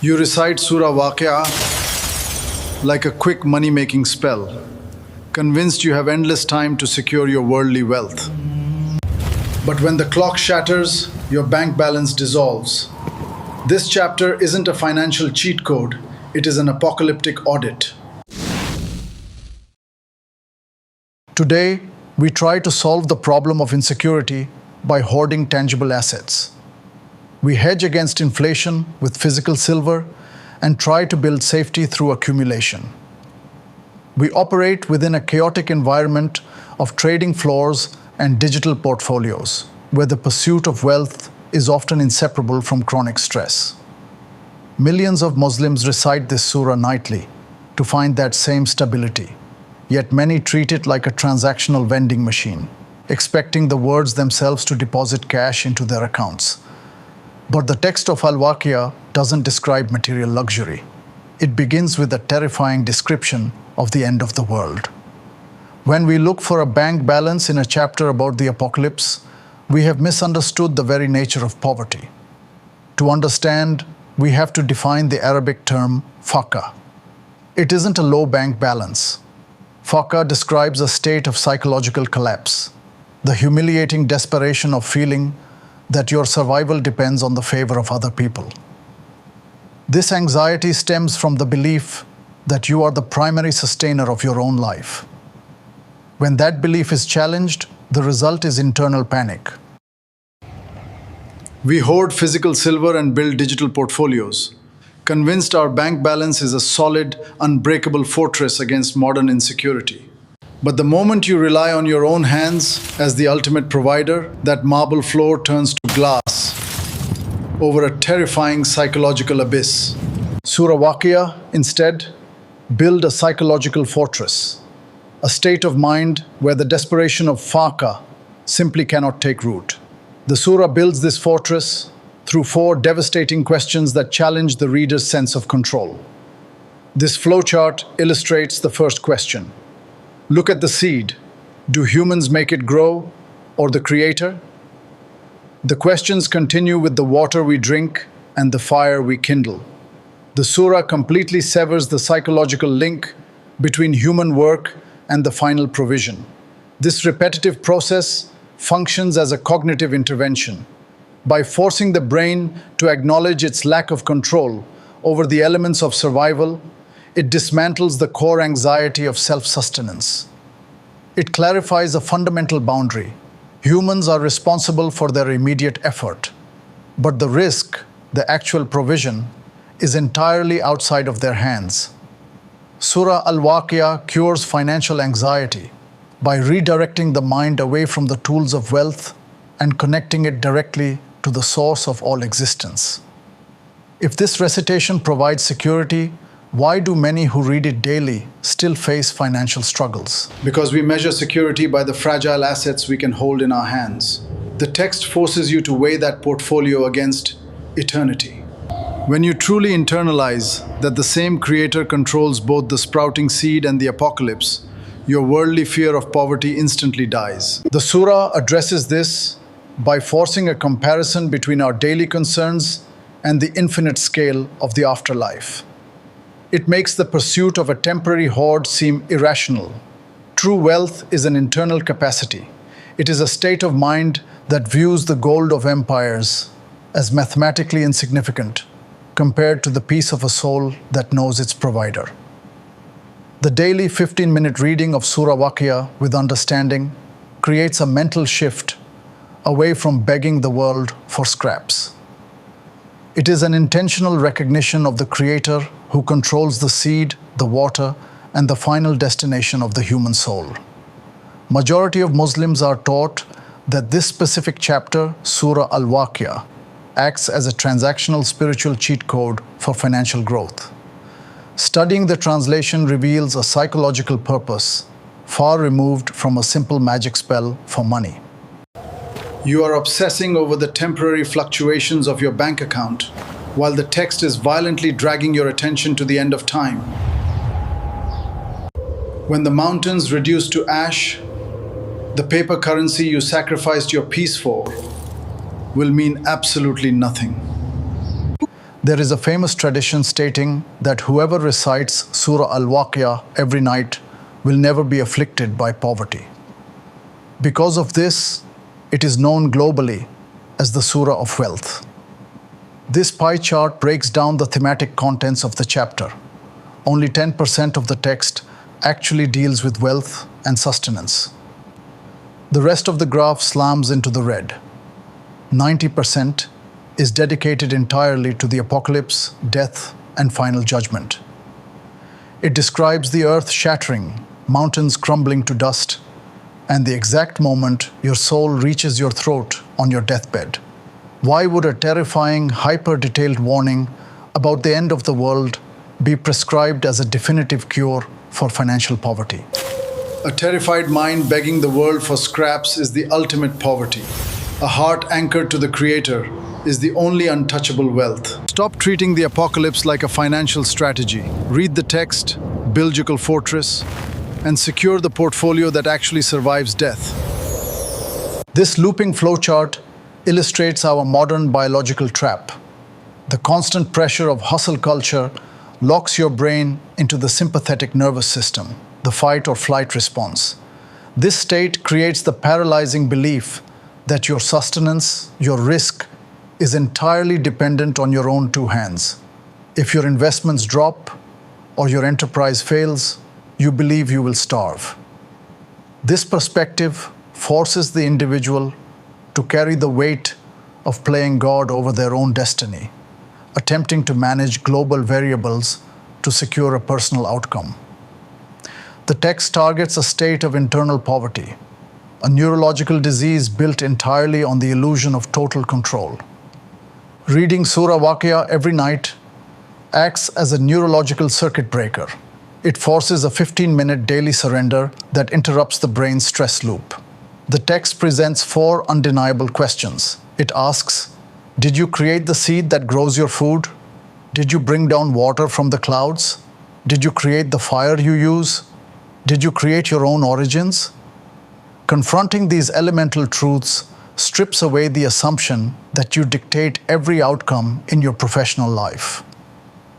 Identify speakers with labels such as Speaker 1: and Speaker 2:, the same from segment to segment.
Speaker 1: You recite Surah Waqiah like a quick money-making spell, convinced you have endless time to secure your worldly wealth. But when the clock shatters, your bank balance dissolves. This chapter isn't a financial cheat code, it is an apocalyptic audit. Today, we try to solve the problem of insecurity by hoarding tangible assets. We hedge against inflation with physical silver and try to build safety through accumulation. We operate within a chaotic environment of trading floors and digital portfolios, where the pursuit of wealth is often inseparable from chronic stress. Millions of Muslims recite this surah nightly to find that same stability, yet many treat it like a transactional vending machine, expecting the words themselves to deposit cash into their accounts. But the text of Al-Waqiah doesn't describe material luxury. It begins with a terrifying description of the end of the world. When we look for a bank balance in a chapter about the apocalypse, we have misunderstood the very nature of poverty. To understand, we have to define the Arabic term Faqa. It isn't a low bank balance. Faqa describes a state of psychological collapse, the humiliating desperation of feeling that your survival depends on the favor of other people. This anxiety stems from the belief that you are the primary sustainer of your own life. When that belief is challenged, the result is internal panic. We hoard physical silver and build digital portfolios, convinced our bank balance is a solid, unbreakable fortress against modern insecurity. But the moment you rely on your own hands as the ultimate provider, that marble floor turns to glass over a terrifying psychological abyss. Surah Waqiah, instead, build a psychological fortress, a state of mind where the desperation of Faqa simply cannot take root. The surah builds this fortress through 4 devastating questions that challenge the reader's sense of control. This flowchart illustrates the first question. Look at the seed. Do humans make it grow, or the Creator? The questions continue with the water we drink and the fire we kindle. The surah completely severs the psychological link between human work and the final provision. This repetitive process functions as a cognitive intervention. By forcing the brain to acknowledge its lack of control over the elements of survival, it dismantles the core anxiety of self-sustenance. It clarifies a fundamental boundary. Humans are responsible for their immediate effort, but the risk, the actual provision, is entirely outside of their hands. Surah Al-Waqiah cures financial anxiety by redirecting the mind away from the tools of wealth and connecting it directly to the source of all existence. If this recitation provides security, why do many who read it daily still face financial struggles? Because we measure security by the fragile assets we can hold in our hands. The text forces you to weigh that portfolio against eternity. When you truly internalize that the same Creator controls both the sprouting seed and the apocalypse, your worldly fear of poverty instantly dies. The surah addresses this by forcing a comparison between our daily concerns and the infinite scale of the afterlife. It makes the pursuit of a temporary hoard seem irrational. True wealth is an internal capacity. It is a state of mind that views the gold of empires as mathematically insignificant compared to the peace of a soul that knows its provider. The daily 15-minute reading of Surah Waqiah with understanding creates a mental shift away from begging the world for scraps. It is an intentional recognition of the Creator who controls the seed, the water, and the final destination of the human soul. Majority of Muslims are taught that this specific chapter, Surah Al-Waqiah, acts as a transactional spiritual cheat code for financial growth. Studying the translation reveals a psychological purpose far removed from a simple magic spell for money. You are obsessing over the temporary fluctuations of your bank account, while the text is violently dragging your attention to the end of time. When the mountains reduce to ash, the paper currency you sacrificed your peace for will mean absolutely nothing. There is a famous tradition stating that whoever recites Surah Waqiah every night will never be afflicted by poverty. Because of this, it is known globally as the Surah of Wealth. This pie chart breaks down the thematic contents of the chapter. Only 10% of the text actually deals with wealth and sustenance. The rest of the graph slams into the red. 90% is dedicated entirely to the apocalypse, death, and final judgment. It describes the earth shattering, mountains crumbling to dust, and the exact moment your soul reaches your throat on your deathbed. Why would a terrifying, hyper-detailed warning about the end of the world be prescribed as a definitive cure for financial poverty? A terrified mind begging the world for scraps is the ultimate poverty. A heart anchored to the Creator is the only untouchable wealth. Stop treating the apocalypse like a financial strategy. Read the text, build your fortress, and secure the portfolio that actually survives death. This looping flowchart illustrates our modern biological trap. The constant pressure of hustle culture locks your brain into the sympathetic nervous system, the fight or flight response. This state creates the paralyzing belief that your sustenance, your risk, is entirely dependent on your own two hands. If your investments drop or your enterprise fails, you believe you will starve. This perspective forces the individual to carry the weight of playing God over their own destiny, attempting to manage global variables to secure a personal outcome. The text targets a state of internal poverty, a neurological disease built entirely on the illusion of total control. Reading Surah Waqiah every night acts as a neurological circuit breaker. It forces a 15-minute daily surrender that interrupts the brain's stress loop. The text presents 4 undeniable questions. It asks, did you create the seed that grows your food? Did you bring down water from the clouds? Did you create the fire you use? Did you create your own origins? Confronting these elemental truths strips away the assumption that you dictate every outcome in your professional life.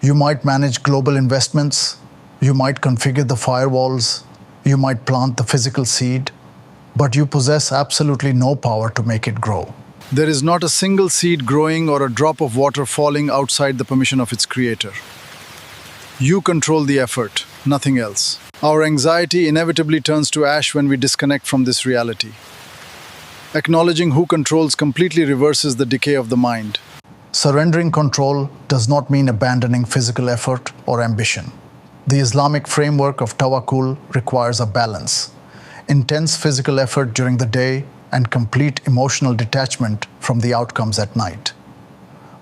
Speaker 1: You might manage global investments, you might configure the firewalls, you might plant the physical seed, but you possess absolutely no power to make it grow. There is not a single seed growing or a drop of water falling outside the permission of its creator. You control the effort, nothing else. Our anxiety inevitably turns to ash when we disconnect from this reality. Acknowledging who controls completely reverses the decay of the mind. Surrendering control does not mean abandoning physical effort or ambition. The Islamic framework of Tawakkul requires a balance: intense physical effort during the day and complete emotional detachment from the outcomes at night.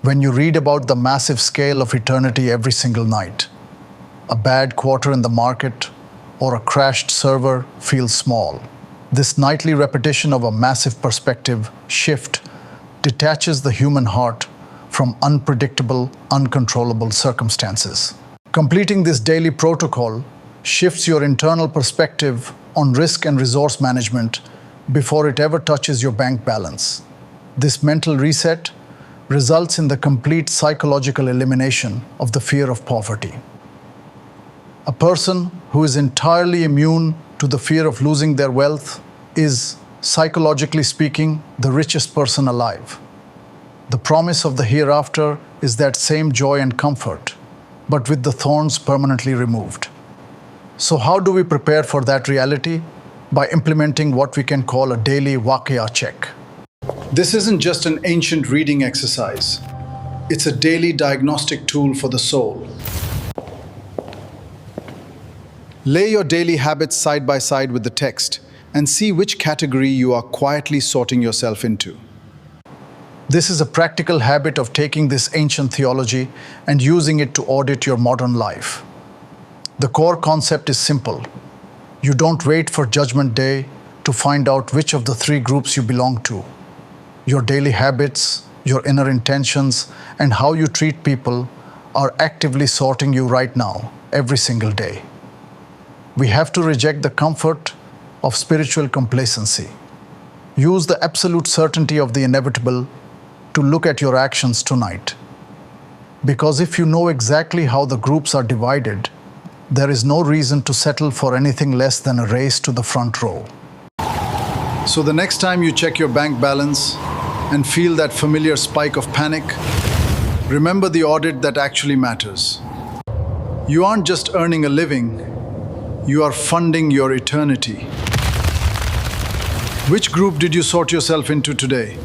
Speaker 1: When you read about the massive scale of eternity every single night, a bad quarter in the market or a crashed server feels small. This nightly repetition of a massive perspective shift detaches the human heart from unpredictable, uncontrollable circumstances. Completing this daily protocol shifts your internal perspective on risk and resource management before it ever touches your bank balance. This mental reset results in the complete psychological elimination of the fear of poverty. A person who is entirely immune to the fear of losing their wealth is, psychologically speaking, the richest person alive. The promise of the hereafter is that same joy and comfort, but with the thorns permanently removed. So how do we prepare for that reality? By implementing what we can call a daily Waqiah check. This isn't just an ancient reading exercise. It's a daily diagnostic tool for the soul. Lay your daily habits side by side with the text and see which category you are quietly sorting yourself into. This is a practical habit of taking this ancient theology and using it to audit your modern life. The core concept is simple. You don't wait for Judgment Day to find out which of the 3 groups you belong to. Your daily habits, your inner intentions, and how you treat people are actively sorting you right now, every single day. We have to reject the comfort of spiritual complacency. Use the absolute certainty of the inevitable to look at your actions tonight. Because if you know exactly how the groups are divided, there is no reason to settle for anything less than a race to the front row. So the next time you check your bank balance and feel that familiar spike of panic, remember the audit that actually matters. You aren't just earning a living, you are funding your eternity. Which group did you sort yourself into today?